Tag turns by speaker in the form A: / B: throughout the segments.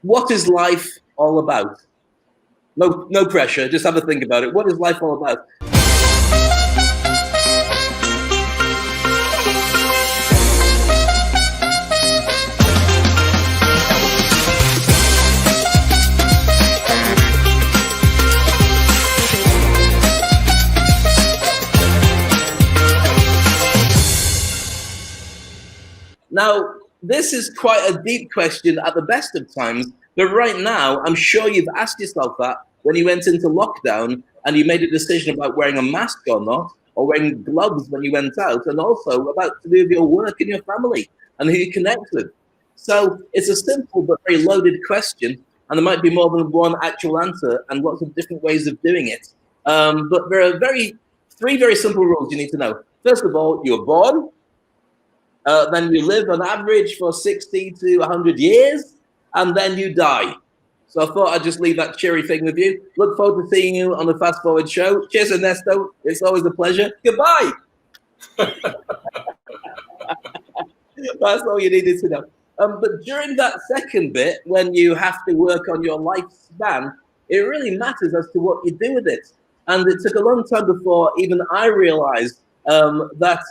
A: what is life all about? No pressure, just have a think about it. What is life all about? Now, this is quite a deep question at the best of times, but right now, I'm sure you've asked yourself that when you went into lockdown and you made a decision about wearing a mask or not, or wearing gloves when you went out, and also about to do with your work and your family and who you connect with. So it's a simple but very loaded question, and there might be more than one actual answer and lots of different ways of doing it. But there are three very simple rules you need to know. First of all, you're born. Then you live on average for 60 to 100 years, and then you die. So I thought I'd just leave that cheery thing with you. Look forward to seeing you on the Fast Forward show. Cheers, Ernesto. It's always a pleasure. Goodbye. That's all you needed to know. But during that second bit, when you have to work on your lifespan, it really matters as to what you do with it. And it took a long time before even I realized that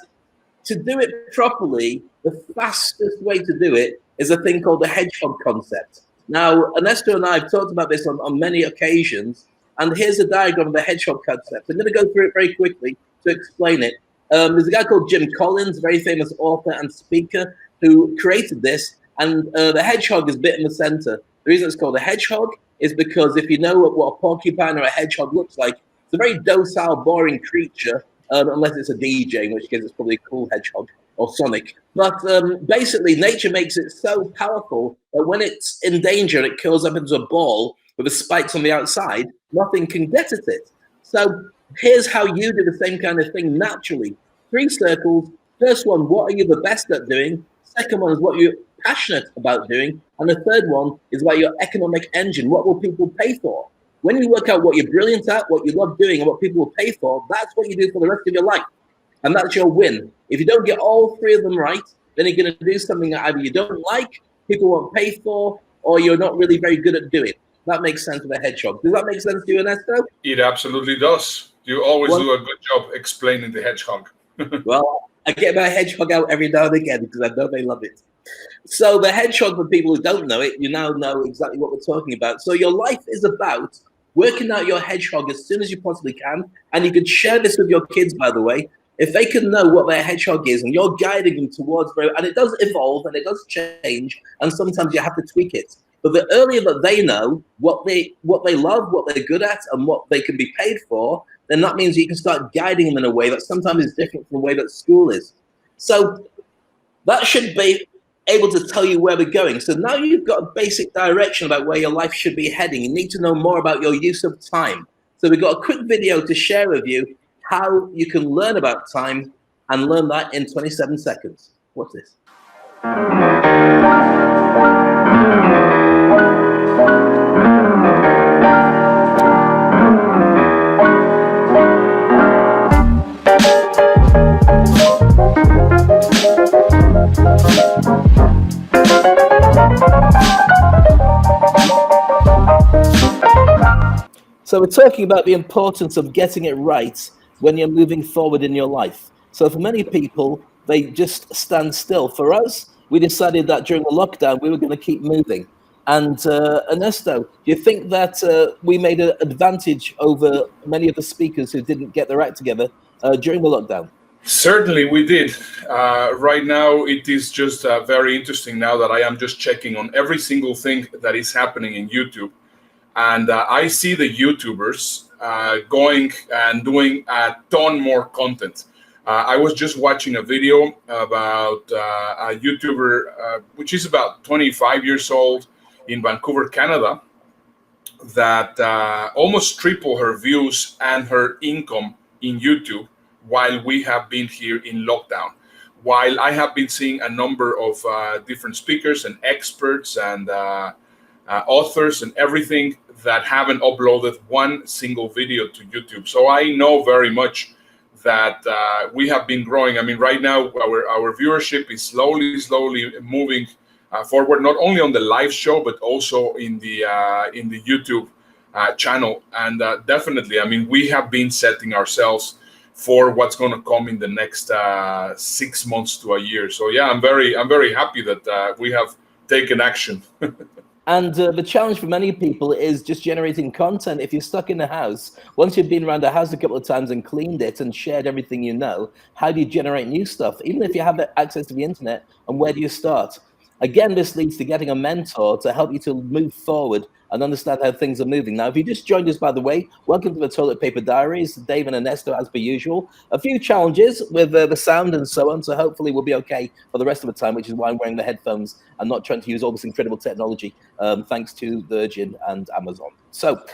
A: to do it properly, the fastest way to do it is a thing called the hedgehog concept. Now, Ernesto and I have talked about this on many occasions, and here's a diagram of the hedgehog concept. I'm going to go through it very quickly to explain it. There's a guy called Jim Collins, very famous author and speaker, who created this, and the hedgehog is bit in the center. The reason it's called a hedgehog is because if you know what a porcupine or a hedgehog looks like, it's a very docile, boring creature, unless it's a DJ, in which case it's probably a cool hedgehog or Sonic. But basically, nature makes it so powerful that when it's in danger, it curls up into a ball with the spikes on the outside, nothing can get at it. So here's how you do the same kind of thing naturally. 3 circles. First one, what are you the best at doing? Second one is what you're passionate about doing. And the third one is about your economic engine. What will people pay for? When you work out what you're brilliant at, what you love doing, and what people will pay for, that's what you do for the rest of your life. And that's your win. If you don't get all 3 of them right, then you're going to do something that either you don't like, people won't pay for, or you're not really very good at doing. That makes sense with a hedgehog. Does that make sense to you, Ernesto?
B: It absolutely does. You always do a good job explaining the hedgehog.
A: Well, I get my hedgehog out every now and again because I know they love it. So the hedgehog, for people who don't know it, you now know exactly what we're talking about. So your life is about working out your hedgehog as soon as you possibly can. And you can share this with your kids, by the way. If they can know what their hedgehog is and you're guiding them towards, and it does evolve and it does change, and sometimes you have to tweak it. But the earlier that they know what they love, what they're good at, and what they can be paid for, then that means you can start guiding them in a way that sometimes is different from the way that school is. So that should be able to tell you where we're going. So now you've got a basic direction about where your life should be heading. You need to know more about your use of time. So we've got a quick video to share with you how you can learn about time and learn that in 27 seconds. What's this? So we're talking about the importance of getting it right when you're moving forward in your life. So for many people, they just stand still. For us, we decided that during the lockdown, we were going to keep moving. And Ernesto, do you think that we made an advantage over many of the speakers who didn't get their act together during the lockdown?
B: Certainly we did. Right now, it is just very interesting now that I am just checking on every single thing that is happening in YouTube. And I see the YouTubers going and doing a ton more content. I was just watching a video about a YouTuber, which is about 25 years old in Vancouver, Canada, that almost tripled her views and her income in YouTube while we have been here in lockdown. While I have been seeing a number of different speakers and experts and authors and everything that haven't uploaded one single video to YouTube. So I know very much that we have been growing. I mean, right now our viewership is slowly moving forward, not only on the live show but also in the YouTube channel. And definitely, I mean, we have been setting ourselves for what's going to come in the next 6 months to a year. So yeah, I'm very happy that we have taken action.
A: And the challenge for many people is just generating content. If you're stuck in a house, once you've been around a house a couple of times and cleaned it and shared everything you know, how do you generate new stuff? Even if you have access to the internet, and where do you start? Again, this leads to getting a mentor to help you to move forward and understand how things are moving. Now, if you just joined us, by the way, welcome to the Toilet Paper Diaries. Dave and Ernesto, as per usual. A few challenges with the sound and so on, so hopefully we'll be okay for the rest of the time, which is why I'm wearing the headphones and not trying to use all this incredible technology, thanks to Virgin and Amazon. So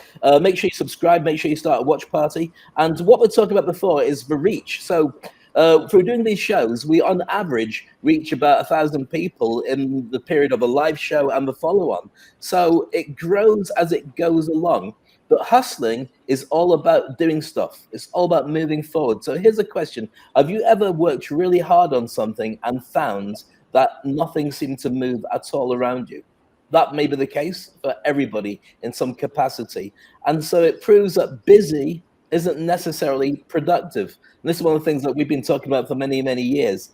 A: make sure you subscribe, make sure you start a watch party. And what we're talking about before is the reach. So through doing these shows, we on average reach about 1,000 people in the period of a live show and the follow-on. So it grows as it goes along. But hustling is all about doing stuff. It's all about moving forward. So here's a question. Have you ever worked really hard on something and found that nothing seemed to move at all around you? That may be the case for everybody in some capacity. And so it proves that busy isn't necessarily productive. And this is one of the things that we've been talking about for many, many years.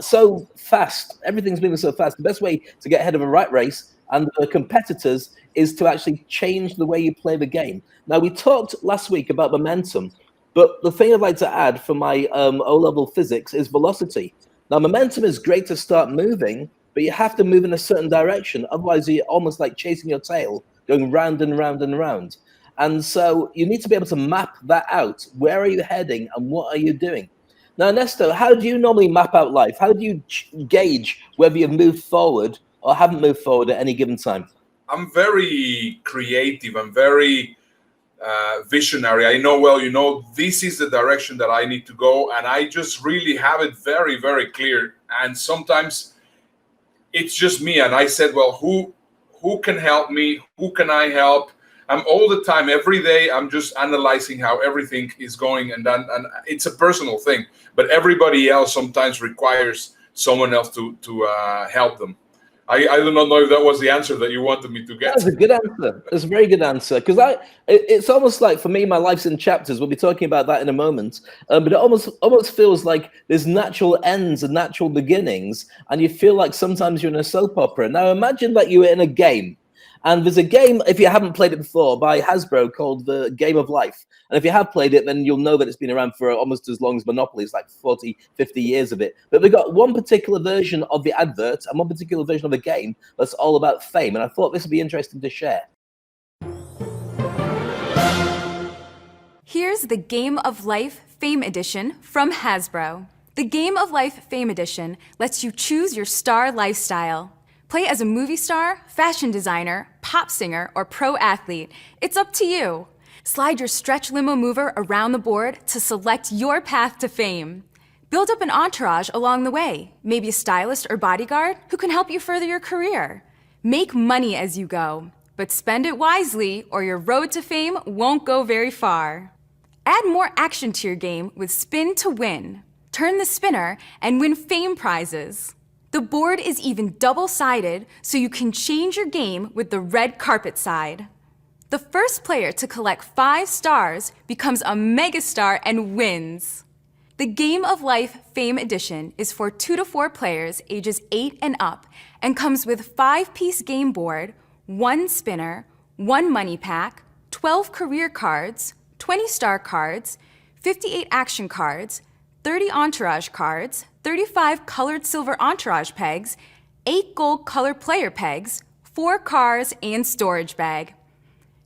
A: So fast, everything's moving so fast. The best way to get ahead of a rat race and the competitors is to actually change the way you play the game. Now, we talked last week about momentum, but the thing I'd like to add for my O-level physics is velocity. Now, momentum is great to start moving, but you have to move in a certain direction. Otherwise, you're almost like chasing your tail, going round and round and round. And so you need to be able to map that out. Where are you heading and what are you doing? Now, Ernesto, how do you normally map out life? How do you gauge whether you've moved forward or haven't moved forward at any given time?
B: I'm very creative. I'm very visionary. I know, well, this is the direction that I need to go. And I just really have it very, very clear. And sometimes it's just me. And I said, well, who can help me? Who can I help? I'm all the time, every day, I'm just analyzing how everything is going, and it's a personal thing. But everybody else sometimes requires someone else to help them. I do not know if that was the answer that you wanted me to get.
A: That's a good answer. That's a very good answer. Because it's almost like, for me, my life's in chapters. We'll be talking about that in a moment. But it almost feels like there's natural ends and natural beginnings, and you feel like sometimes you're in a soap opera. Now, imagine that you were in a game. And there's a game, if you haven't played it before, by Hasbro called The Game of Life. And if you have played it, then you'll know that it's been around for almost as long as Monopoly. It's like 40, 50 years of it. But they've got one particular version of the advert and one particular version of the game that's all about fame. And I thought this would be interesting to share.
C: Here's the Game of Life Fame Edition from Hasbro. The Game of Life Fame Edition lets you choose your star lifestyle. Play as a movie star, fashion designer, pop singer, or pro athlete. It's up to you. Slide your stretch limo mover around the board to select your path to fame. Build up an entourage along the way, maybe a stylist or bodyguard who can help you further your career. Make money as you go, but spend it wisely or your road to fame won't go very far. Add more action to your game with Spin to Win. Turn the spinner and win fame prizes. The board is even double-sided, so you can change your game with the red carpet side. The first player to collect 5 stars becomes a megastar and wins. The Game of Life Fame Edition is for 2 to 4 players ages 8 and up and comes with 5-piece game board, 1 spinner, 1 money pack, 12 career cards, 20 star cards, 58 action cards, 30 entourage cards, 35 colored silver entourage pegs, 8 gold colored player pegs, 4 cars, and storage bag.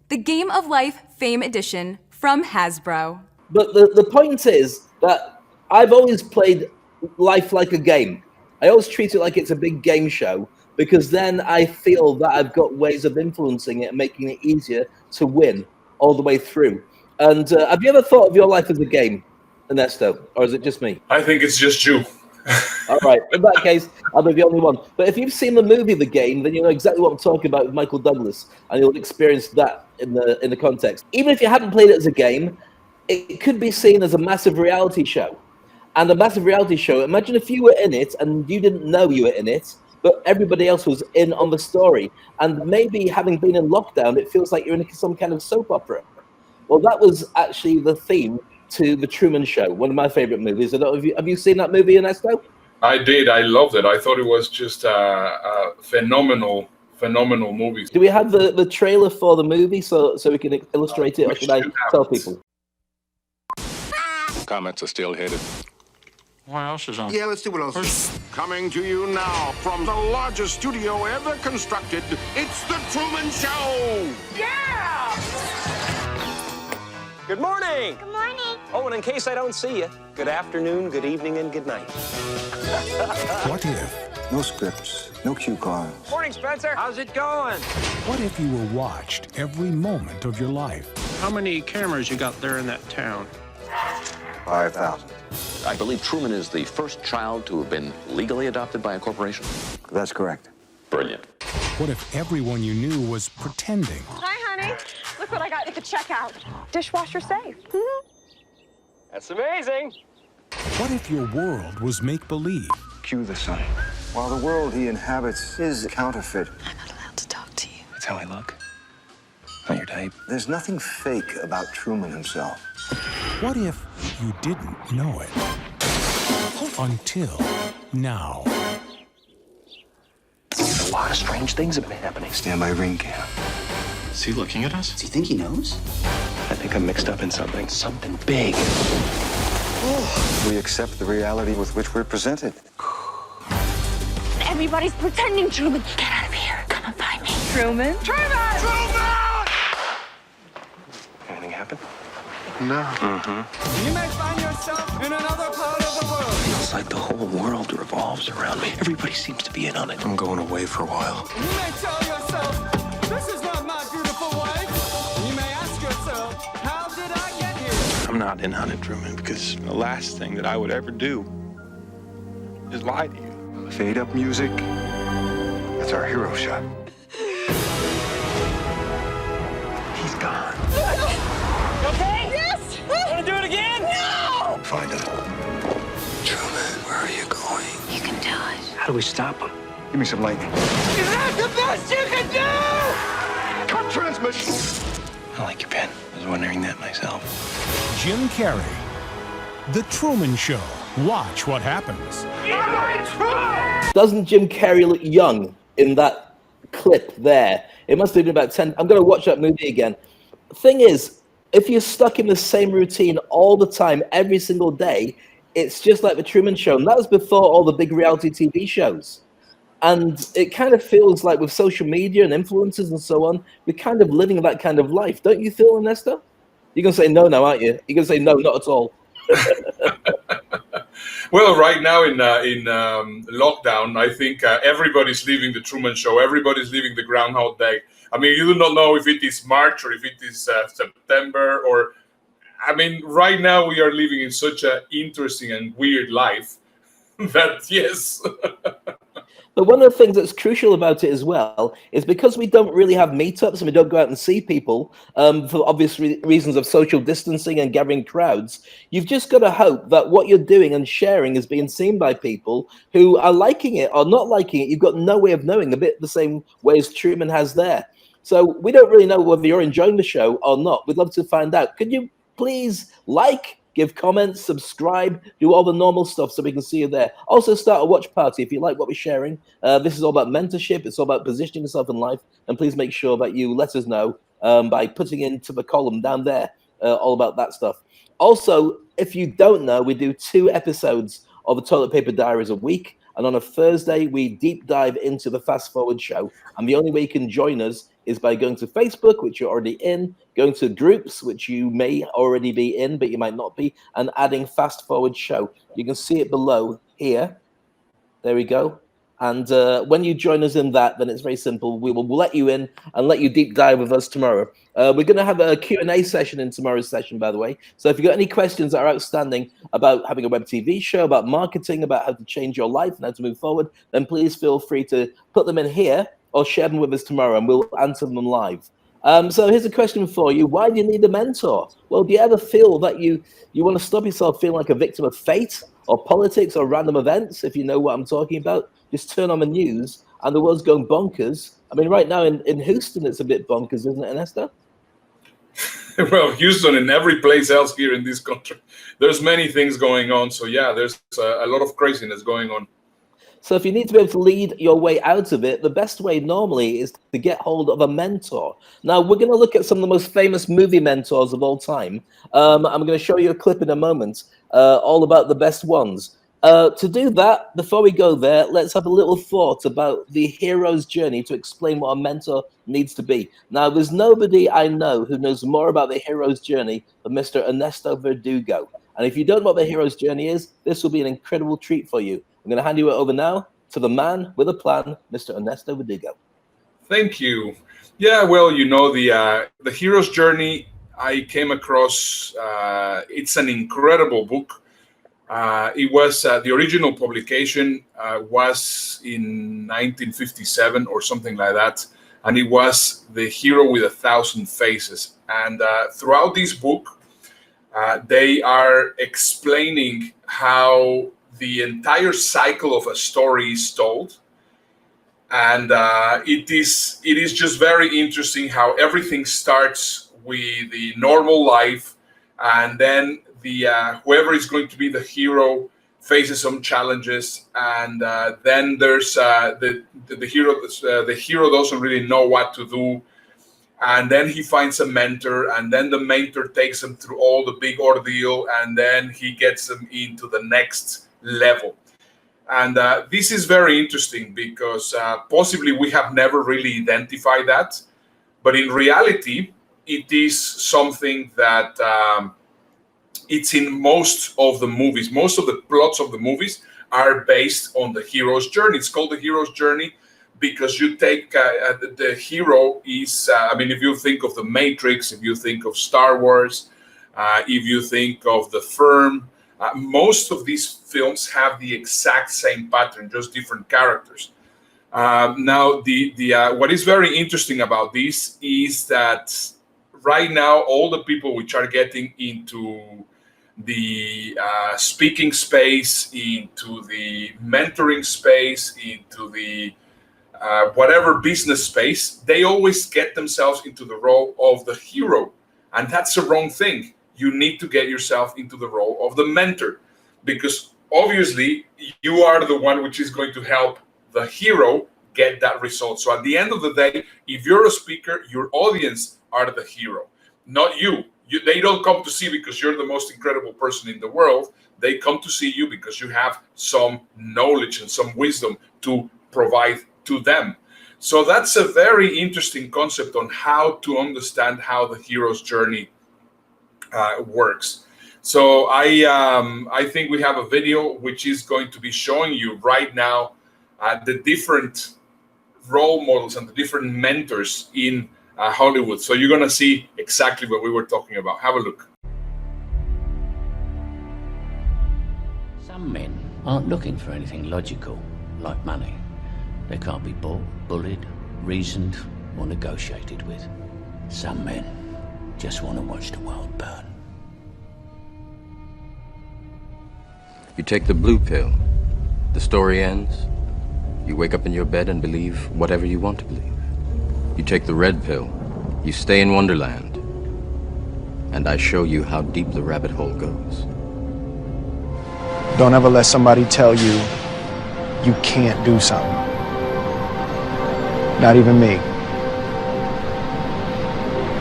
C: The Game of Life Fame Edition from Hasbro.
A: But the point is that I've always played life like a game. I always treat it like it's a big game show, because then I feel that I've got ways of influencing it and making it easier to win all the way through. And have you ever thought of your life as a game, Ernesto, or is it just me?
B: I think it's just you.
A: All right. In that case, I'll be the only one. But if you've seen the movie The Game, then you know exactly what I'm talking about with Michael Douglas, and you'll experience that in the context. Even if you haven't played it as a game, it could be seen as a massive reality show. And a massive reality show, imagine if you were in it and you didn't know you were in it, but everybody else was in on the story. And maybe having been in lockdown, it feels like you're in some kind of soap opera. Well, that was actually the theme to The Truman Show, one of my favorite movies. I don't know, have you seen that movie, Ernesto?
B: I did. I loved it. I thought it was just a phenomenal movie.
A: Do we have the trailer for the movie so we can illustrate it, or should I tell people?
D: Comments are still headed.
E: What else is on?
F: Yeah, let's see what else is.
G: Coming to you now from the largest studio ever constructed, it's The Truman Show!
H: Yeah!
I: Good morning!
H: Good morning.
I: Oh, and in case I don't see you, good afternoon, good evening, and good night.
D: What if?
F: No scripts, no cue cards.
I: Morning, Spencer. How's it going?
D: What if you were watched every moment of your life?
E: How many cameras you got there in that town?
F: 5,000.
J: I believe Truman is the first child to have been legally adopted by a corporation.
F: That's correct.
J: Brilliant.
D: What if everyone you knew was pretending?
H: Hi, honey. Look what I got at the checkout. Dishwasher safe.
I: That's amazing.
D: What if your world was make-believe?
F: Cue the sun. While the world he inhabits is counterfeit.
H: I'm not allowed to talk to you.
F: That's how I look. Not your type. There's nothing fake about Truman himself.
D: What if you didn't know it? Until now.
J: A lot of strange things have been happening.
F: Stand by ring cam.
E: Is he looking at us?
K: Does he think he knows?
J: I think I'm mixed up in something big.
F: We accept the reality with which we're presented.
H: Everybody's pretending, Truman. Get out of here. Come and find me. Truman? Truman!
G: Truman!
J: Anything happen?
F: No.
I: You may find yourself in another part of the world.
J: Feels like the whole world revolves around me. Everybody seems to be in on it.
F: I'm going away for a while.
I: You may tell yourself, this is not my beautiful wife. You may ask yourself, how did I get here?
E: I'm not in on it, Truman, because the last thing that I would ever do is lie to you.
F: Fade up music. That's our hero shot.
J: He's gone.
H: Okay? Yes!
I: Want to do it again?
H: No!
F: Find him. Truman, where are you going?
H: You can do it.
J: How do we stop him?
F: Give me some lightning.
I: Is that the best you can do?
F: Cut transmission!
J: I like your pen. I was wondering that myself.
D: Jim Carrey. The Truman Show. Watch what happens.
A: Doesn't Jim Carrey look young in that clip there? It must have been about 10. I'm going to watch that movie again. Thing is, if you're stuck in the same routine all the time, every single day, it's just like The Truman Show. And that was before all the big reality TV shows. And it kind of feels like with social media and influencers and so on, we're kind of living that kind of life. Don't you feel, Ernesto? You're going to say no now, aren't you? You're going to say no, not at all.
B: Well, right now in lockdown, I think everybody's leaving The Truman Show. Everybody's leaving the Groundhog Day. I mean, you do not know if it is March or if it is September or... I mean, right now we are living in such an interesting and weird life that, yes...
A: But one of the things that's crucial about it as well is because we don't really have meetups and we don't go out and see people for obvious reasons of social distancing and gathering crowds, you've just got to hope that what you're doing and sharing is being seen by people who are liking it or not liking it. You've got no way of knowing, a bit the same way as Truman has there. So we don't really know whether you're enjoying the show or not. We'd love to find out. Could you please give comments, subscribe, do all the normal stuff so we can see you there. Also start a watch party if you like what we're sharing. This is all about mentorship. It's all about positioning yourself in life. And please make sure that you let us know by putting into the column down there all about that stuff. Also, if you don't know, we do 2 episodes of the Toilet Paper Diaries a week. And on a Thursday, we deep dive into the Fast Forward show. And the only way you can join us is by going to Facebook, which you're already in, going to groups, which you may already be in, but you might not be, and adding Fast Forward show. You can see it below here. There we go. And when you join us in that, then it's very simple. We will let you in and let you deep dive with us tomorrow. We're going to have a Q&A session in tomorrow's session, by the way. So if you've got any questions that are outstanding about having a web TV show, about marketing, about how to change your life and how to move forward, then please feel free to put them in here or share them with us tomorrow, and we'll answer them live. So here's a question for you. Why do you need a mentor? Well, do you ever feel that you want to stop yourself feeling like a victim of fate or politics or random events, if you know what I'm talking about? just turn on the news and the world's going bonkers. I mean, right now in Houston, it's a bit bonkers, isn't it, Ernesto?
B: Well, Houston and every place else here in this country, there's many things going on. So yeah, there's a lot of craziness going on.
A: So if you need to be able to lead your way out of it, the best way normally is to get hold of a mentor. Now, we're going to look at some of the most famous movie mentors of all time. I'm going to show you a clip in a moment, all about the best ones. To do that, before we go there, let's have a little thought about the hero's journey to explain what a mentor needs to be. Now, there's nobody I know who knows more about the hero's journey than Mr. Ernesto Verdugo. And if you don't know what the hero's journey is, this will be an incredible treat for you. I'm going to hand you over now to the man with a plan, Mr. Ernesto Verdugo.
B: Thank you. Yeah, well, you know, the hero's journey I came across. It's an incredible book. It was the original publication was in 1957 or something like that, and it was The Hero with 1,000 Faces. And throughout this book, they are explaining how the entire cycle of a story is told, and it is just very interesting how everything starts with the normal life, and then the whoever is going to be the hero faces some challenges, and then there's the hero. The hero doesn't really know what to do, and then he finds a mentor, and then the mentor takes him through all the big ordeal, and then he gets him into the next level. And this is very interesting because possibly we have never really identified that, but in reality, it is something that it's in most of the movies. Most of the plots of the movies are based on the hero's journey. It's called the hero's journey because you take the hero is, I mean, if you think of the Matrix, if you think of Star Wars, if you think of The Firm, most of these films have the exact same pattern, just different characters. Now, what is very interesting about this is that right now, all the people which are getting into the speaking space, into the mentoring space, into the whatever business space, they always get themselves into the role of the hero. And that's the wrong thing. You need to get yourself into the role of the mentor, because obviously you are the one which is going to help the hero get that result. So at the end of the day, if you're a speaker, your audience are the hero, not you. They don't come to see because you're the most incredible person in the world. They come to see you because you have some knowledge and some wisdom to provide to them. So that's a very interesting concept on how to understand how the hero's journey works. So I think we have a video which is going to be showing you right now the different role models and the different mentors in Hollywood. So you're going to see exactly what we were talking about. Have a look.
K: Some men aren't looking for anything logical, like money. They can't be bought, bullied, reasoned, or negotiated with. Some men just want to watch the world burn.
L: You take the blue pill, the story ends. You wake up in your bed and believe whatever you want to believe. You take the red pill, you stay in Wonderland, and I show you how deep the rabbit hole goes.
M: Don't ever let somebody tell you you can't do something. Not even me.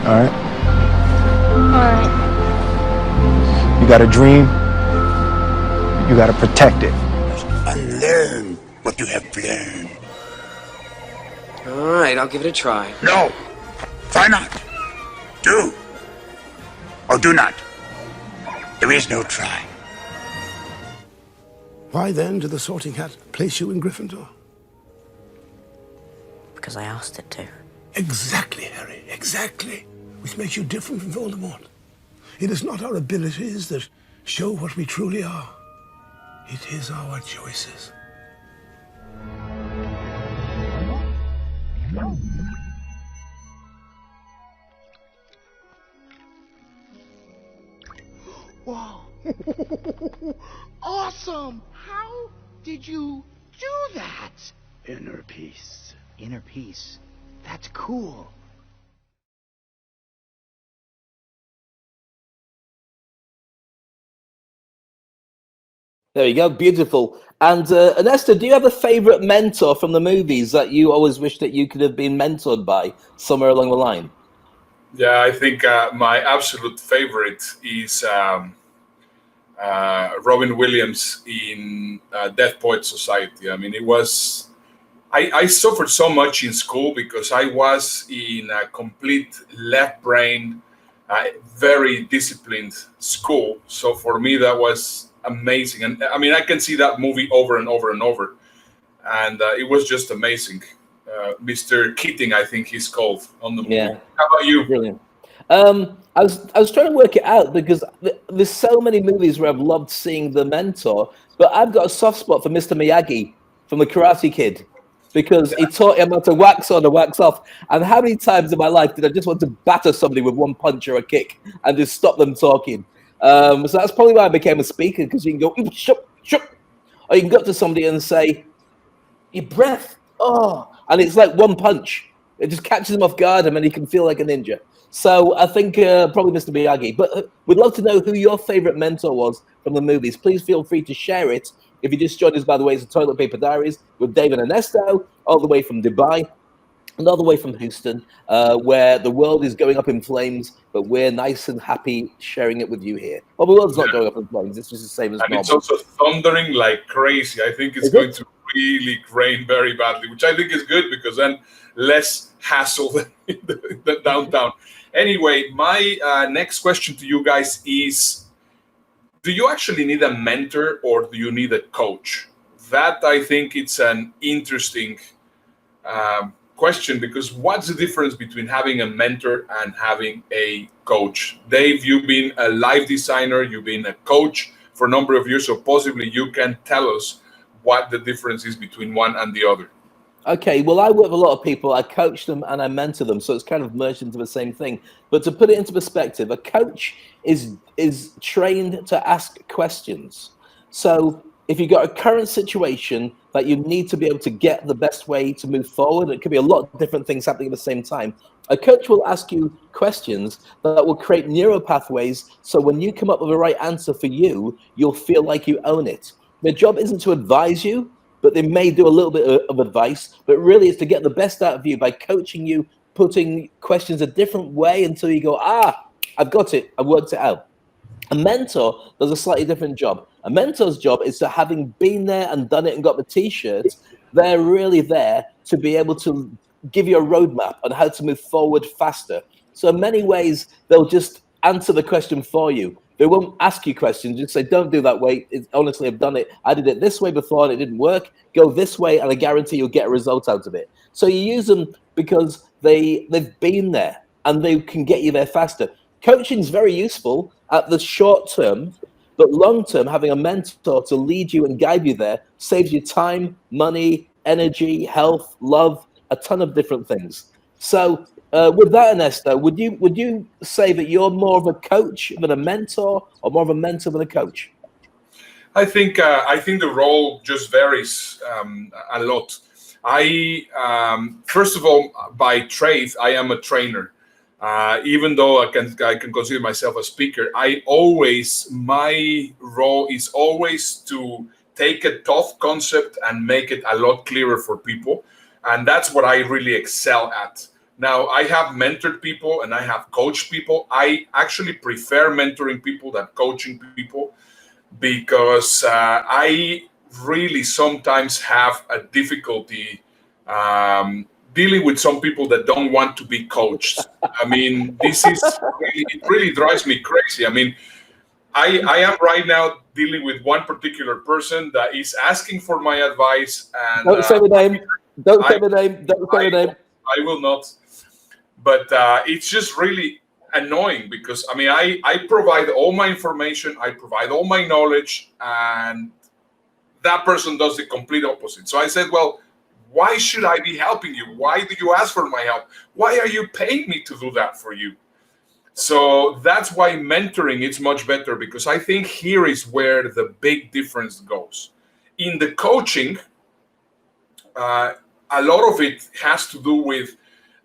M: All right?
H: All right.
M: You got a dream, you got to protect it.
N: Unlearn what you have learned.
O: All right, I'll give it a try.
N: No, try not. Do or do not. There is no try.
P: Why then did the Sorting Hat place you in Gryffindor?
Q: Because I asked it to.
P: Exactly, Harry, exactly. Which makes you different from Voldemort. It is not our abilities that show what we truly are. It is our choices.
R: Wow. Awesome! How did you
Q: do that? Inner peace. Inner peace. That's cool.
A: There you go, beautiful. And Ernesto, do you have a favorite mentor from the movies that you always wish that you could have been mentored by somewhere along the line?
B: Yeah, I think my absolute favorite is Robin Williams in Death Poet Society. I mean, it was. I suffered so much in school because I was in a complete left brain, very disciplined school. So for me, that was amazing. And I mean, I can see that movie over and over and over. And it was just amazing. Mr. Keating, I think he's called on the movie.
A: Yeah.
B: How about you?
A: Brilliant. I was trying to work it out because there's so many movies where I've loved seeing the mentor, but I've got a soft spot for Mr. Miyagi from The Karate Kid because he taught him how to wax on and wax off. And how many times in my life did I just want to batter somebody with one punch or a kick and just stop them talking? So that's probably why I became a speaker, because you can go, shup, shup, or you can go up to somebody and say, your breath, oh, and it's like one punch. It just catches them off guard and then he can feel like a ninja. So I think probably Mr. Miyagi. But we'd love to know who your favorite mentor was from the movies. Please feel free to share it. If you just joined us, by the way, it's the Toilet Paper Diaries with Dave and Ernesto, all the way from Dubai and all the way from Houston, where the world is going up in flames, but we're nice and happy sharing it with you here. Well, the world's not going up in flames. It's just the same as normal.
B: It's also thundering like crazy. I think it's going to really rain very badly, which I think is good because then less hassle than in the downtown. Anyway, my next question to you guys is, do you actually need a mentor or do you need a coach? That, I think, it's an interesting question, because what's the difference between having a mentor and having a coach? Dave, you've been a live designer, you've been a coach for a number of years, so possibly you can tell us what the difference is between one and the other.
A: Okay, well, I work with a lot of people. I coach them and I mentor them, so it's kind of merged into the same thing. But to put it into perspective, a coach is trained to ask questions. So if you've got a current situation that you need to be able to get the best way to move forward, it could be a lot of different things happening at the same time. A coach will ask you questions that will create neural pathways, so when you come up with the right answer for you, you'll feel like you own it. Their job isn't to advise you, but they may do a little bit of advice, but really it's to get the best out of you by coaching you, putting questions a different way until you go, I've got it, I worked it out. A mentor does a slightly different job. A mentor's job is to, having been there and done it and got the t-shirt, they're really there to be able to give you a roadmap on how to move forward faster. So in many ways, they'll just answer the question for you. They won't ask you questions. Just say, don't do that way. Honestly, I've done it. I did it this way before and it didn't work. Go this way and I guarantee you'll get a result out of it. So you use them because they've been there and they can get you there faster. Coaching is very useful at the short term, but long term, having a mentor to lead you and guide you there saves you time, money, energy, health, love, a ton of different things. So with that, Ernesto, would you say that you're more of a coach than a mentor, or more of a mentor than a coach?
B: I think the role just varies a lot. First of all, by trade, I am a trainer. Even though I can consider myself a speaker, my role is always to take a tough concept and make it a lot clearer for people, and that's what I really excel at. Now, I have mentored people and I have coached people. I actually prefer mentoring people than coaching people, because I really sometimes have a difficulty dealing with some people that don't want to be coached. I mean, it really drives me crazy. I mean, I am right now dealing with one particular person that is asking for my advice. And
A: don't say the name. Don't say the name. Don't say the name.
B: I will not. But it's just really annoying because, I mean, I provide all my information, I provide all my knowledge, and that person does the complete opposite. So I said, well, why should I be helping you? Why do you ask for my help? Why are you paying me to do that for you? So that's why mentoring is much better, because I think here is where the big difference goes. In the coaching, a lot of it has to do with,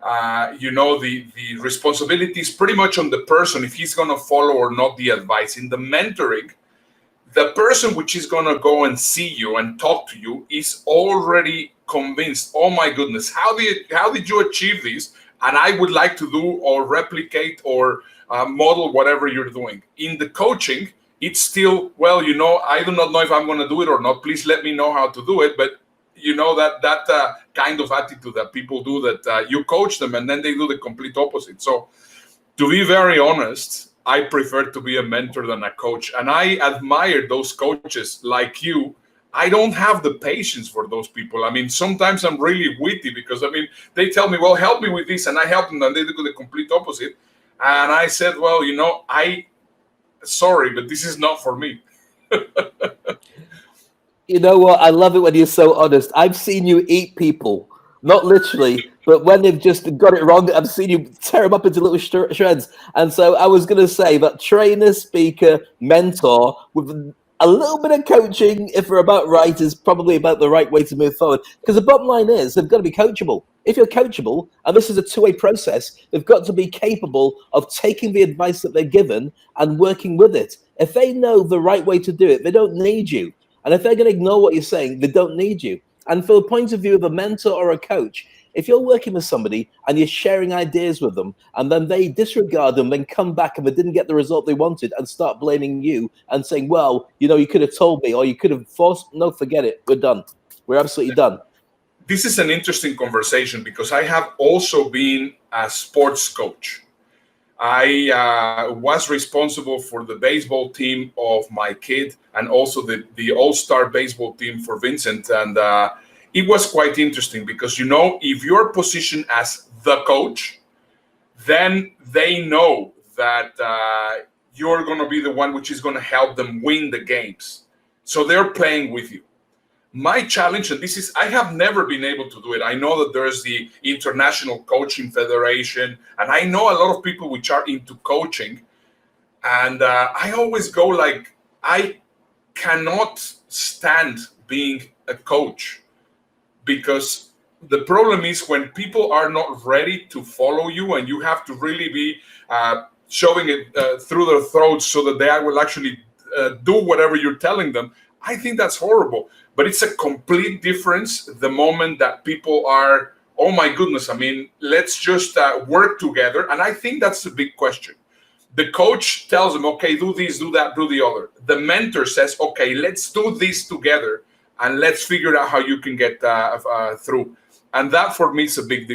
B: the responsibilities pretty much on the person if he's going to follow or not the advice. In the mentoring, the person which is going to go and see you and talk to you is already convinced, oh my goodness, how did you achieve this? And I would like to do or replicate or model whatever you're doing. In the coaching, it's still, well, I do not know if I'm going to do it or not. Please let me know how to do it. But that kind of attitude that people do, that you coach them and then they do the complete opposite. So to be very honest, I prefer to be a mentor than a coach. And I admire those coaches like you. I don't have the patience for those people. I mean, sometimes I'm really witty because, they tell me, well, help me with this. And I help them and they do the complete opposite. And I said, well, sorry, but this is not for me.
A: You know what? I love it when you're so honest. I've seen you eat people, not literally, but when they've just got it wrong, I've seen you tear them up into little shreds. And so I was going to say that trainer, speaker, mentor with a little bit of coaching, if we're about right, is probably about the right way to move forward. Because the bottom line is they've got to be coachable. If you're coachable, and this is a two-way process, they've got to be capable of taking the advice that they're given and working with it. If they know the right way to do it, they don't need you. And if they're going to ignore what you're saying, they don't need you. And from the point of view of a mentor or a coach, if you're working with somebody and you're sharing ideas with them and then they disregard them, then come back and they didn't get the result they wanted and start blaming you and saying, well, you could have told me or you could have forced, no, forget it. We're done. We're absolutely done.
B: This is an interesting conversation because I have also been a sports coach. I was responsible for the baseball team of my kid and also the all-star baseball team for Vincent. And it was quite interesting because, if you're positioned as the coach, then they know that you're going to be the one which is going to help them win the games. So they're playing with you. My challenge, and this is, I have never been able to do it. I know that there's the International Coaching Federation, and I know a lot of people which are into coaching. And I always go like, I cannot stand being a coach because the problem is when people are not ready to follow you and you have to really be shoving it through their throats so that they will actually do whatever you're telling them. I think that's horrible. But it's a complete difference the moment that people are, oh my goodness, let's just work together. And I think that's the big question. The coach tells them, okay, do this, do that, do the other. The mentor says, okay, let's do this together and let's figure out how you can get through. And that for me is a big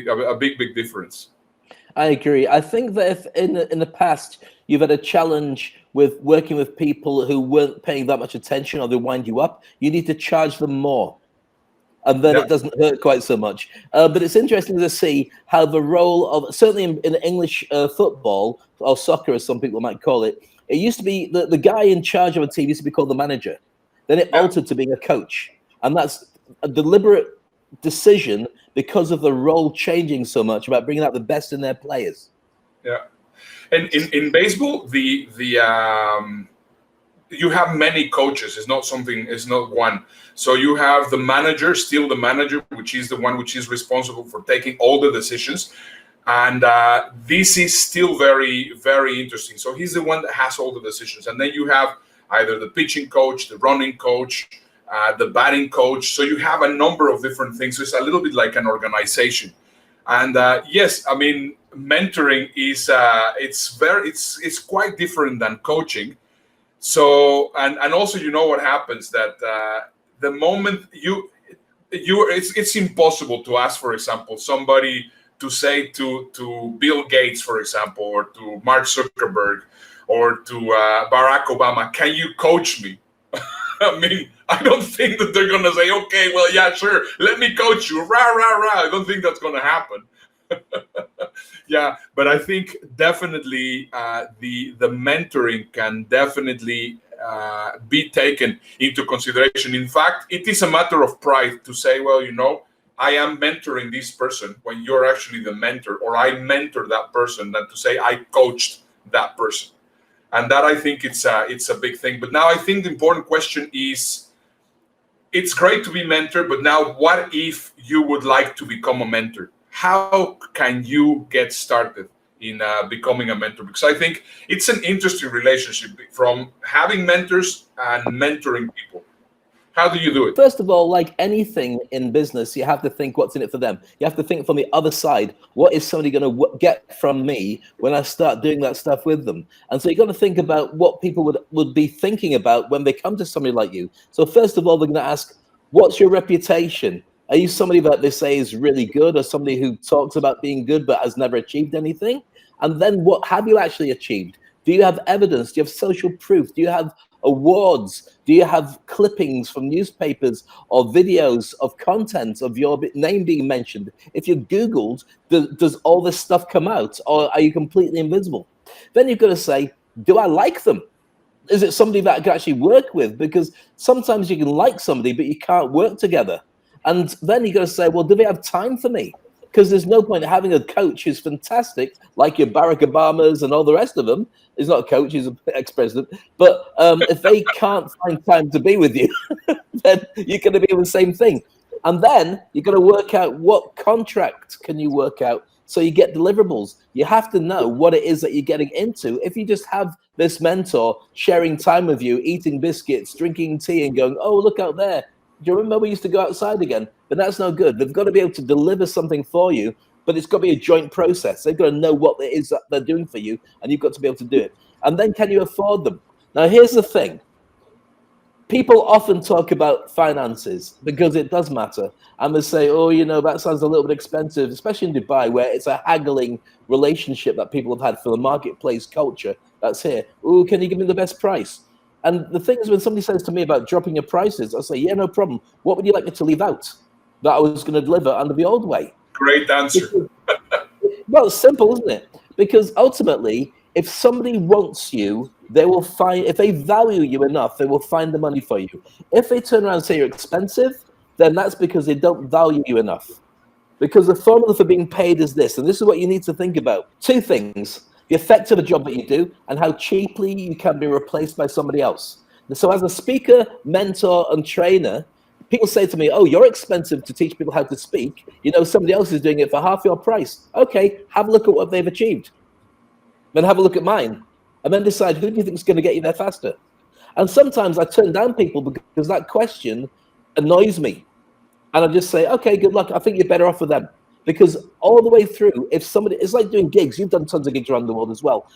B: difference.
A: I agree. I think that if in the past you've had a challenge with working with people who weren't paying that much attention or they wind you up, you need to charge them more. And then it doesn't hurt quite so much. But it's interesting to see how the role of, certainly in English football, or soccer as some people might call it, it used to be the guy in charge of a team used to be called the manager. Then it altered to being a coach. And that's a deliberate decision because of the role changing so much about bringing out the best in their players.
B: Yeah. And in baseball, you have many coaches. It's not one. So you have the manager, still the manager, which is the one which is responsible for taking all the decisions. And this is still very, very interesting. So he's the one that has all the decisions. And then you have either the pitching coach, the running coach, the batting coach. So you have a number of different things. So it's a little bit like an organization. And yes, mentoring is it's quite different than coaching. So and also what happens that the moment it's impossible to ask, for example, somebody to say to Bill Gates, for example, or to Mark Zuckerberg or to Barack Obama, can you coach me? I don't think that they're going to say, okay, well, yeah, sure, let me coach you. Rah, rah, rah. I don't think that's going to happen. Yeah, but I think definitely the mentoring can definitely be taken into consideration. In fact, it is a matter of pride to say, well, I am mentoring this person when you're actually the mentor, or I mentor that person, than to say I coached that person. And that, I think, it's a big thing. But now I think the important question is, it's great to be mentored, but now what if you would like to become a mentor? How can you get started in becoming a mentor? Because I think it's an interesting relationship from having mentors and mentoring people. How do you do it?
A: First of all, like anything in business, you have to think what's in it for them. You have to think from the other side. What is somebody going to get from me when I start doing that stuff with them? And so you've got to think about what people would be thinking about when they come to somebody like you. So first of all, they're going to ask, what's your reputation? Are you somebody that they say is really good, or somebody who talks about being good but has never achieved anything? And then what have you actually achieved? Do you have evidence? Do you have social proof? Do you have awards? Do you have clippings from newspapers or videos of content of your name being mentioned? If you're Googled, does all this stuff come out, or are you completely invisible? Then you've got to say, do I like them? Is it somebody that I can actually work with? Because sometimes you can like somebody, but you can't work together. And then you got to say, well, do they have time for me? Because there's no point in having a coach who's fantastic, like your Barack Obamas and all the rest of them. He's not a coach, he's an ex-president. But if they can't find time to be with you, then you're going to be doing the same thing. And then you've got to work out what contract can you work out so you get deliverables. You have to know what it is that you're getting into. If you just have this mentor sharing time with you, eating biscuits, drinking tea and going, oh, look out there. Do you remember we used to go outside again? But that's no good. They've got to be able to deliver something for you, but it's got to be a joint process. They've got to know what it is that they're doing for you, and you've got to be able to do it. And then can you afford them? Now, here's the thing. People often talk about finances because it does matter. And they say, oh, you know, that sounds a little bit expensive, especially in Dubai, where it's a haggling relationship that people have had for the marketplace culture that's here. Oh, can you give me the best price? And the thing is, when somebody says to me about dropping your prices, I say, yeah, no problem. What would you like me to leave out that I was going to deliver under the old way?
B: Great answer.
A: Well, it's simple, isn't it? Because ultimately, if somebody wants you, they will find, if they value you enough, they will find the money for you. If they turn around and say you're expensive, then that's because they don't value you enough. Because the formula for being paid is this, and this is what you need to think about. Two things. The effect of the job that you do and how cheaply you can be replaced by somebody else. So as a speaker, mentor, and trainer, people say to me, oh, you're expensive to teach people how to speak. You know, somebody else is doing it for half your price. Okay, have a look at what they've achieved. Then have a look at mine. And then decide who do you think is going to get you there faster. And sometimes I turn down people because that question annoys me. And I just say, okay, good luck. I think you're better off with them. Because all the way through, if somebody, it's like doing gigs. You've done tons of gigs around the world as well.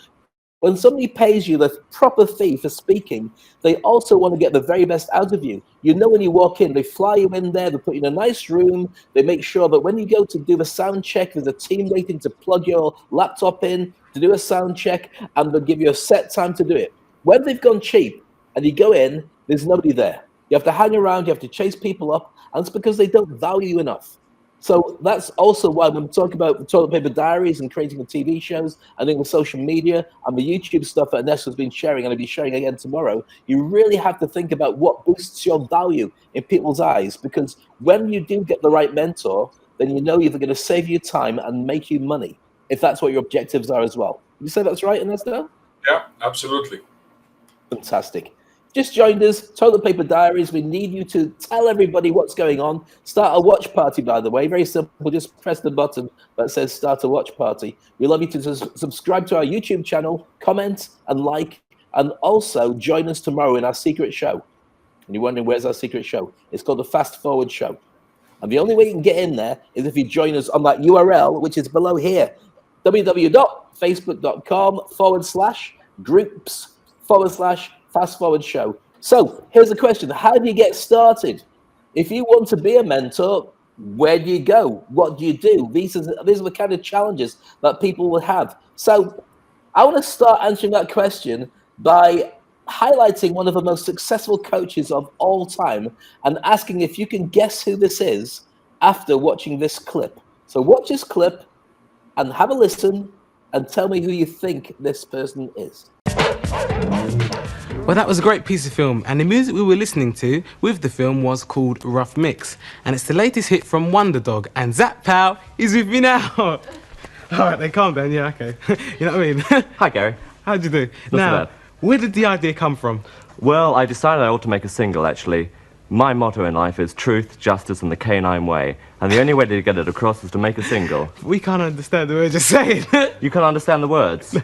A: When somebody pays you the proper fee for speaking, they also want to get the very best out of you. You know, when you walk in, they fly you in there, they put you in a nice room, they make sure that when you go to do the sound check, there's a team waiting to plug your laptop in, to do a sound check, and they'll give you a set time to do it. When they've gone cheap and you go in, there's nobody there. You have to hang around, you have to chase people up, and it's because they don't value you enough. So that's also why when we talk about the Toilet Paper Diaries and creating the TV shows and doing the social media and the YouTube stuff that Ernesto's been sharing and I'll be sharing again tomorrow, you really have to think about what boosts your value in people's eyes, because when you do get the right mentor, then you know you're going to save you time and make you money, if that's what your objectives are as well. You say that's right, Ernesto?
B: Yeah, absolutely.
A: Fantastic. Just joined us, Toilet Paper Diaries. We need you to tell everybody what's going on. Start a watch party, by the way. Very simple. Just press the button that says start a watch party. We love you to subscribe to our YouTube channel, comment and like, and also join us tomorrow in our secret show. And you're wondering, where's our secret show? It's called the Fast Forward Show. And the only way you can get in there is if you join us on that URL, which is below here, www.facebook.com/groups/Fast Forward Show. So here's the question. How do you get started? If you want to be a mentor, where do you go? What do you do? These are the kind of challenges that people will have. So I want to start answering that question by highlighting one of the most successful coaches of all time and asking if you can guess who this is after watching this clip. So watch this clip and have a listen and tell me who you think this person is.
R: Well, that was a great piece of film, and the music we were listening to with the film was called Rough Mix, and it's the latest hit from Wonder Dog, and Zap Pow is with me now. All right, then calm down, yeah, okay. You know what I mean?
S: Hi, Gary.
R: How'd you do?
S: Not so bad.
R: Where did the idea come from?
S: Well, I decided I ought to make a single, actually. My motto in life is truth, justice, and the canine way. And the only way to get it across is to make a single.
R: We can't understand the words you're saying.
S: You can't understand the words?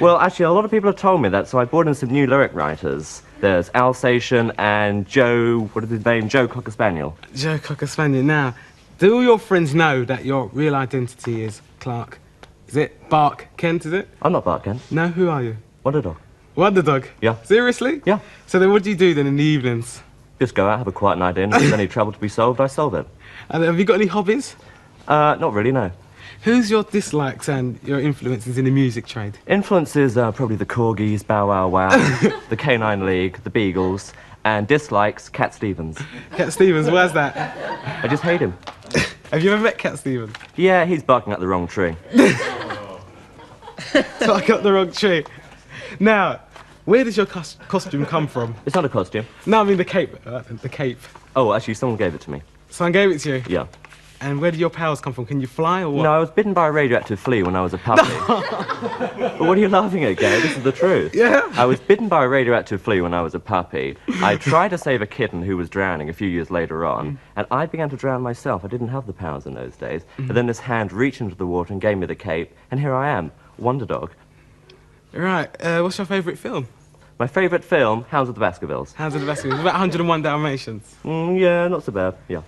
S: Well, actually, a lot of people have told me that, so I brought in some new lyric writers. There's Alsatian and Joe, what is his name? Joe Cocker Spaniel.
R: Joe Cocker Spaniel. Now, do all your friends know that your real identity is Clark? Is it Bark Kent, is it?
S: I'm not Bark Kent.
R: No, who are you?
S: Wonder Dog.
R: Wonder Dog?
S: Yeah.
R: Seriously?
S: Yeah.
R: So then what do you do then in the evenings?
S: Just go out, have a quiet night in. If there's any trouble to be solved, I solve it.
R: And have you got any hobbies?
S: Not really, no.
R: Who's your dislikes and your influences in the music trade?
S: Influences probably the Corgis, Bow Wow Wow, the Canine League, the Beagles, and dislikes, Cat Stevens.
R: Cat Stevens, where's that?
S: I just hate him.
R: Have you ever met Cat Stevens?
S: Yeah, he's barking at the wrong tree.
R: Barking up the wrong tree. Now, where does your costume come from?
S: It's not a costume.
R: No, I mean the cape. The cape.
S: Oh, actually, someone gave it to me.
R: Someone gave it to you?
S: Yeah.
R: And where do your powers come from? Can you fly or what?
S: No, I was bitten by a radioactive flea when I was a puppy. But what are you laughing at, Gary? This is the truth.
R: Yeah?
S: I was bitten by a radioactive flea when I was a puppy. I tried to save a kitten who was drowning a few years later on, and I began to drown myself. I didn't have the powers in those days. But then this hand reached into the water and gave me the cape, and here I am, Wonder Dog.
R: Right, what's your favourite film?
S: My favourite film, Hounds of the Baskervilles.
R: Hounds of the Baskervilles. About 101 Dalmatians.
S: Yeah, not so bad, yeah.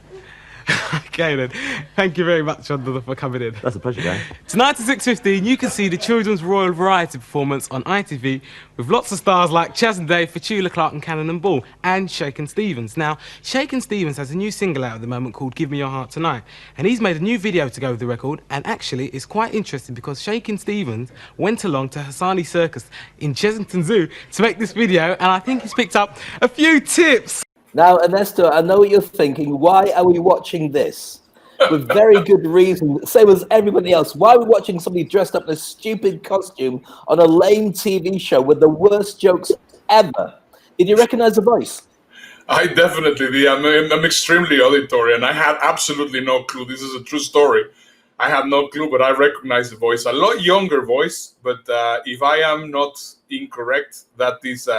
R: Okay then, thank you very much, Wonder, for coming in.
S: That's a pleasure, Gary.
R: Tonight at 6:15, you can see the Children's Royal Variety performance on ITV with lots of stars like Chas and Dave, Fatula Clark and Cannon and Ball, and Shakin' Stevens. Now, Shakin' Stevens has a new single out at the moment called Give Me Your Heart Tonight, and he's made a new video to go with the record, and actually it's quite interesting because Shakin' Stevens went along to Hassani Circus in Chessington Zoo to make this video, and I think he's picked up a few tips.
A: Now, Ernesto, I know what you're thinking. Why are we watching this? With very good reason. Same as everybody else. Why are we watching somebody dressed up in a stupid costume on a lame TV show with the worst jokes ever? Did you recognize the voice?
B: I definitely did. I'm extremely auditory, and I had absolutely no clue. This is a true story. I had no clue, but I recognize the voice. A lot younger voice, but if I am not incorrect, that is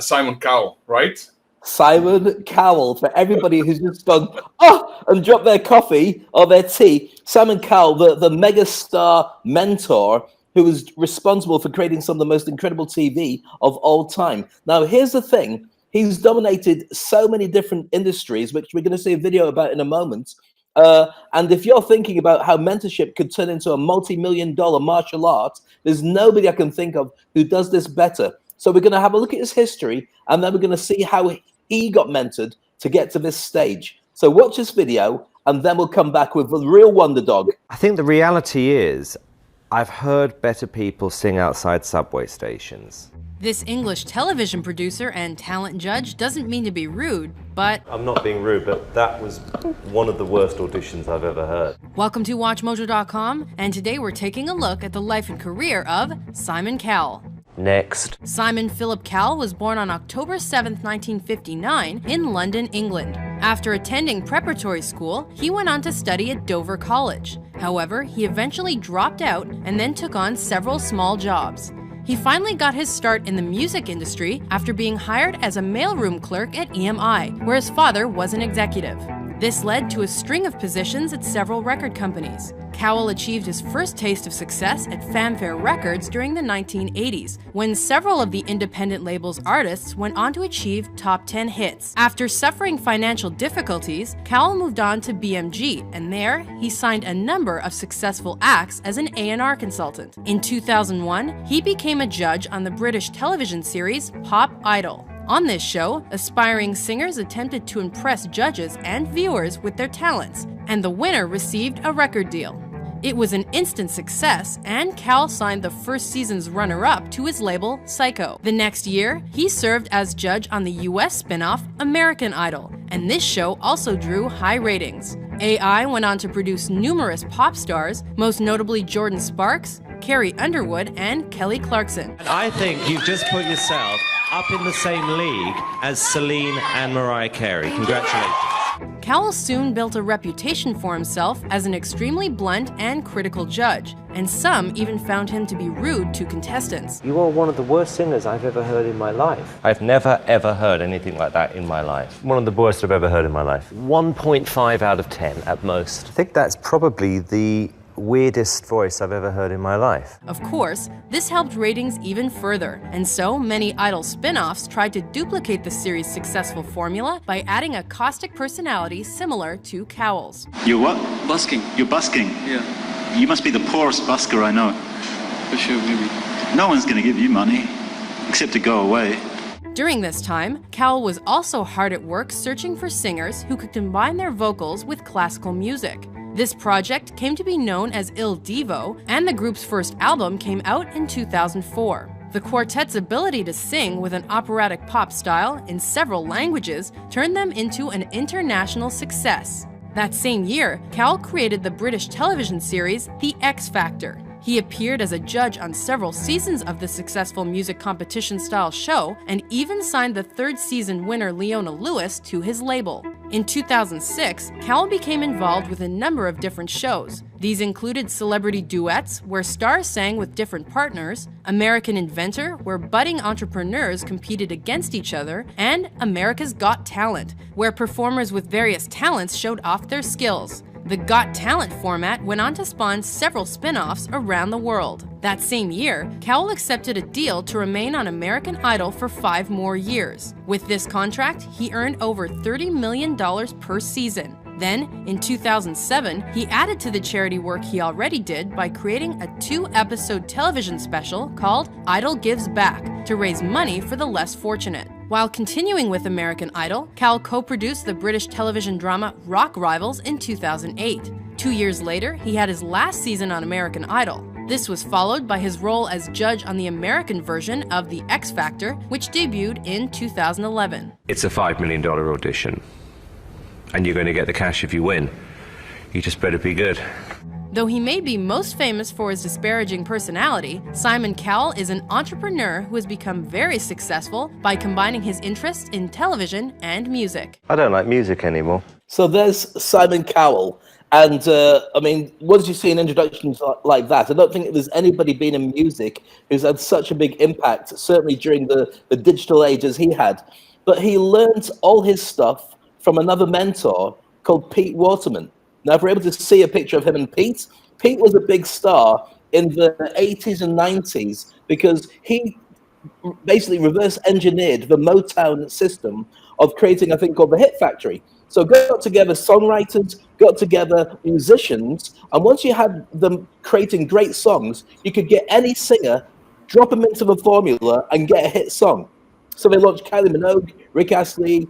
B: Simon Cowell, right?
A: Simon Cowell, for everybody who's just gone, oh, and dropped their coffee or their tea. Simon Cowell, the mega-star mentor who was responsible for creating some of the most incredible TV of all time. Now, here's the thing. He's dominated so many different industries, which we're going to see a video about in a moment. And if you're thinking about how mentorship could turn into a multi-million-dollar martial art, there's nobody I can think of who does this better. So we're going to have a look at his history, and then we're going to see how he got mentored to get to this stage. So watch this video, and then we'll come back with the real Wonder Dog.
T: I think the reality is, I've heard better people sing outside subway stations.
U: This English television producer and talent judge doesn't mean to be rude, but...
V: I'm not being rude, but that was one of the worst auditions I've ever heard.
U: Welcome to WatchMojo.com, and today we're taking a look at the life and career of Simon Cowell.
T: Next.
U: Simon Philip Cowell was born on October 7, 1959, in London, England. After attending preparatory school, he went on to study at Dover College. However, he eventually dropped out and then took on several small jobs. He finally got his start in the music industry after being hired as a mailroom clerk at EMI, where his father was an executive. This led to a string of positions at several record companies. Cowell achieved his first taste of success at Fanfare Records during the 1980s, when several of the independent label's artists went on to achieve top 10 hits. After suffering financial difficulties, Cowell moved on to BMG, and there he signed a number of successful acts as an A&R consultant. In 2001, he became a judge on the British television series Pop Idol. On this show, aspiring singers attempted to impress judges and viewers with their talents, and the winner received a record deal. It was an instant success, and Cowell signed the first season's runner-up to his label, Psycho. The next year, he served as judge on the US spin-off American Idol, and this show also drew high ratings. AI went on to produce numerous pop stars, most notably Jordan Sparks, Carrie Underwood, and Kelly Clarkson.
V: I think you've just put yourself up in the same league as Celine and Mariah Carey. Congratulations.
U: Cowell soon built a reputation for himself as an extremely blunt and critical judge, and some even found him to be rude to contestants.
T: You are one of the worst singers I've ever heard in my life. I've never, ever heard anything like that in my life.
V: One of the worst I've ever heard in my life.
T: 1.5 out of 10 at most. I think that's probably the weirdest voice I've ever heard in my life.
U: Of course, this helped ratings even further, and so many Idol spin-offs tried to duplicate the series' successful formula by adding a caustic personality similar to Cowell's.
C: You're what? Busking. You're busking? Yeah. You must be the poorest busker I know. For sure, maybe. No one's going to give you money, except to go away.
U: During this time, Cowell was also hard at work searching for singers who could combine their vocals with classical music. This project came to be known as Il Divo, and the group's first album came out in 2004. The quartet's ability to sing with an operatic pop style in several languages turned them into an international success. That same year, Cowell created the British television series The X Factor. He appeared as a judge on several seasons of the successful music competition-style show, and even signed the third season winner Leona Lewis to his label. In 2006, Cowell became involved with a number of different shows. These included Celebrity Duets, where stars sang with different partners, American Inventor, where budding entrepreneurs competed against each other, and America's Got Talent, where performers with various talents showed off their skills. The Got Talent format went on to spawn several spin-offs around the world. That same year, Cowell accepted a deal to remain on American Idol for 5 more years. With this contract, he earned over $30 million per season. Then, in 2007, he added to the charity work he already did by creating a 2-episode television special called Idol Gives Back to raise money for the less fortunate. While continuing with American Idol, Cowell co-produced the British television drama Rock Rivals in 2008. 2 years later, he had his last season on American Idol. This was followed by his role as judge on the American version of The X Factor, which debuted in 2011.
G: It's a $5 million audition, and you're going to get the cash if you win. You just better be good.
U: Though he may be most famous for his disparaging personality, Simon Cowell is an entrepreneur who has become very successful by combining his interests in television and music.
T: I don't like music anymore.
A: So there's Simon Cowell. And I mean, once you see an introduction like that, I don't think there's anybody been in music who's had such a big impact, certainly during the digital age as he had. But he learned all his stuff from another mentor called Pete Waterman. Now, if we're able to see a picture of him and Pete was a big star in the 80s and 90s because he basically reverse engineered the Motown system of creating a thing called the Hit Factory. So got together songwriters, got together musicians, and once you had them creating great songs, you could get any singer, drop them into the formula, and get a hit song. So they launched Kylie Minogue, Rick Astley,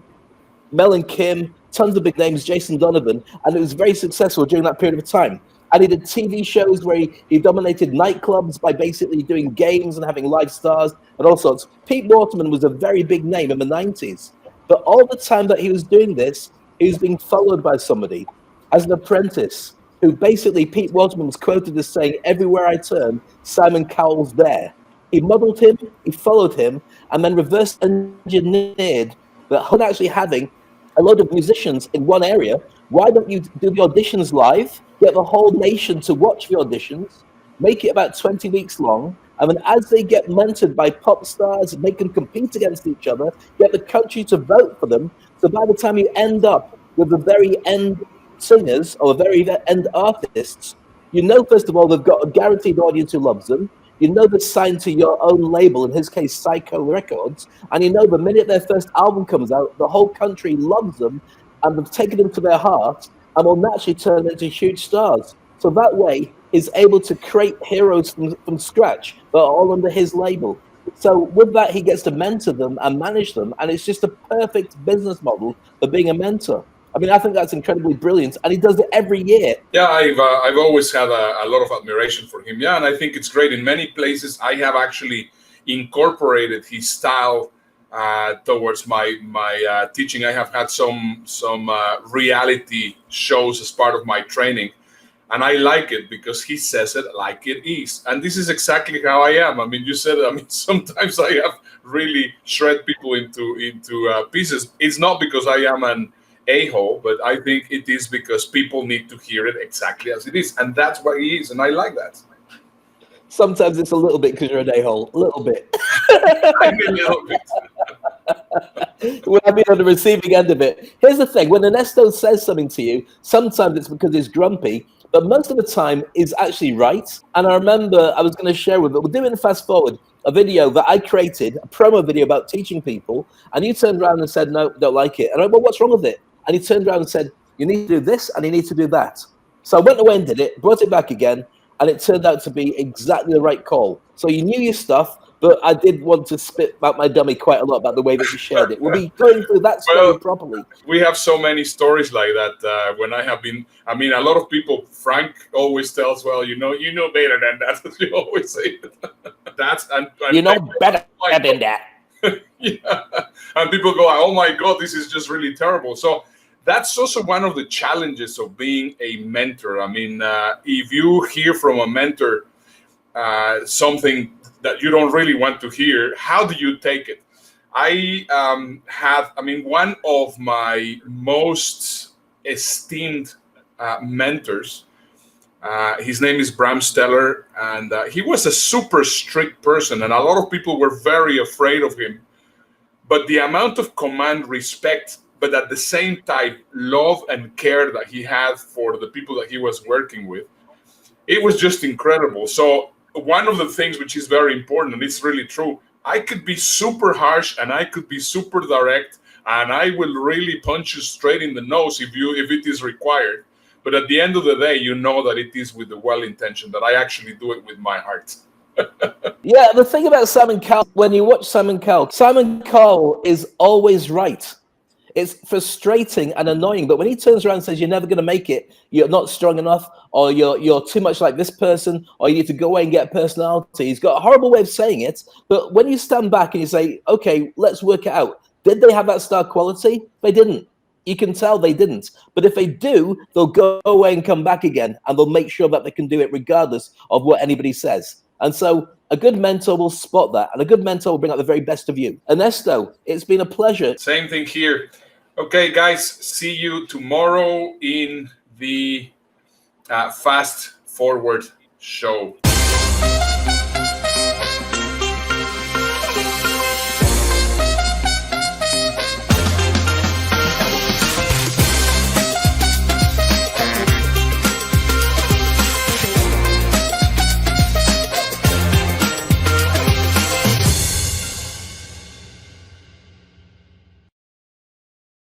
A: Mel and Kim, tons of big names, Jason Donovan, and it was very successful during that period of time. And he did TV shows where he dominated nightclubs by basically doing games and having live stars and all sorts. Pete Waterman was a very big name in the 90s. But all the time that he was doing this, he was being followed by somebody as an apprentice who basically Pete Waterman was quoted as saying, "Everywhere I turn, Simon Cowell's there." He modeled him, he followed him, and then reverse engineered that actually having a load of musicians in one area. Why don't you do the auditions live, get the whole nation to watch the auditions, make it about 20 weeks long, and then as they get mentored by pop stars, make them compete against each other, get the country to vote for them, so by the time you end up with the very end singers or the very end artists, you know, first of all, they've got a guaranteed audience who loves them. You know they're signed to your own label, in his case, Psycho Records, and you know the minute their first album comes out, the whole country loves them, and they've taken them to their heart, and will naturally turn into huge stars. So that way, he's able to create heroes from scratch that are all under his label. So with that, he gets to mentor them and manage them, and it's just a perfect business model for being a mentor. I mean, I think that's incredibly brilliant, and he does it every year.
B: Yeah, I've always had a lot of admiration for him. Yeah, and I think it's great. In many places, I have actually incorporated his style towards my teaching. I have had some reality shows as part of my training, and I like it because he says it like it is. And this is exactly how I am. I mean, you said it. I mean, sometimes I have really shred people into pieces. It's not because I am an a-hole, but I think it is because people need to hear it exactly as it is, and that's what he is, and I like that.
A: Sometimes it's a little bit because you're an a-hole, a little bit.
B: A little bit.
A: When I've been on the receiving end of it. Here's the thing: when Ernesto says something to you, sometimes it's because he's grumpy, but most of the time he's actually right. And I remember I was going to share with it. We're doing fast forward a video that I created, a promo video about teaching people, and you turned around and said, "No, don't like it." And I went, "Well, what's wrong with it?" And he turned around and said, "You need to do this, and you need to do that." So I went away and did it, brought it back again, and it turned out to be exactly the right call. So you knew your stuff. But I did want to spit out my dummy quite a lot about the way that you shared it. We'll be going through that story properly.
B: We have so many stories like that. When I have been, I mean, a lot of people, Frank always tells, well, you know better than that. You always say that's, and
A: you know better than that.
B: Yeah. And people go, oh my God, this is just really terrible. So that's also one of the challenges of being a mentor. I mean, if you hear from a mentor something that you don't really want to hear, how do you take it? One of my most esteemed mentors, his name is Bram Steller, and he was a super strict person, and a lot of people were very afraid of him. But the amount of command, respect, but at the same time, love and care that he had for the people that he was working with, it was just incredible. So one of the things which is very important, and it's really true, I could be super harsh and I could be super direct, and I will really punch you straight in the nose if it is required. But at the end of the day, you know that it is with the well intention, that I actually do it with my heart.
A: Yeah, the thing about Simon Cowell, when you watch Simon Cowell is always right. It's frustrating and annoying, but when he turns around and says, you're never going to make it, you're not strong enough, or you're too much like this person, or you need to go away and get a personality, he's got a horrible way of saying it. But when you stand back and you say, okay, let's work it out. Did they have that star quality? They didn't. You can tell they didn't. But if they do, they'll go away and come back again, and they'll make sure that they can do it regardless of what anybody says. And so a good mentor will spot that, and a good mentor will bring out the very best of you. Ernesto, it's been a pleasure.
B: Same thing here. Okay, guys, see you tomorrow in the Fast Forward show.